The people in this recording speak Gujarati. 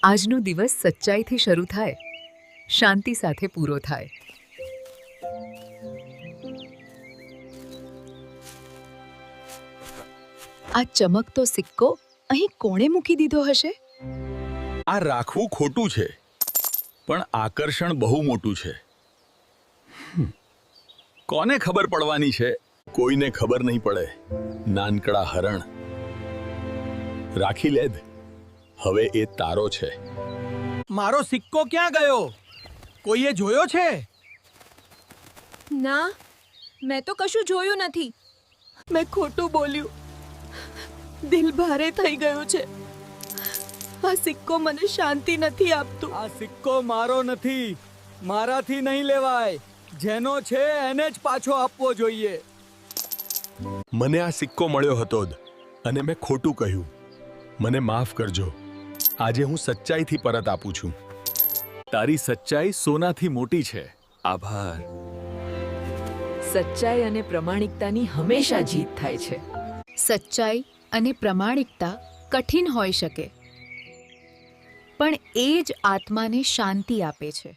આજનો દિવસ સચ્ચાઈથી શરૂ થાય, શાંતિ સાથે પૂરો થાય. આ ચમકતો સિક્કો અહીં કોણે મૂકી દીધો હશે? આ રાખવું ખોટું છે, પણ આકર્ષણ બહુ મોટું છે. કોને ખબર પડવાની છે? કોઈને ખબર નહીં પડે. નાનકડા હરણ. રાખી લેદ, હવે એ તારો છે. મારો સિક્કો ક્યાં ગયો? કોઈએ જોયો છે? ના, મેં તો કશું જોયું નથી. મેં ખોટું બોલ્યું. દિલ ભારે થઈ ગયું છે. આ સિક્કો મને શાંતિ નથી આપતું. આ સિક્કો મારો નથી, મારાથી નહીં લેવાય. જેનો છે એને જ પાછો આપવો જોઈએ. મને આ સિક્કો મળ્યો હતો અને મેં ખોટું કહ્યું. મને માફ કરજો. આજે હું સચ્ચાઈથી પરત આપું છું. તારી સચ્ચાઈ સોનાથી મોટી છે. આભાર. સચ્ચાઈ અને પ્રમાણિકતાની હંમેશા જીત થાય છે. સચ્ચાઈ અને પ્રમાણિકતા કઠિન હોઈ શકે, પણ એ જ આત્માને શાંતિ આપે છે.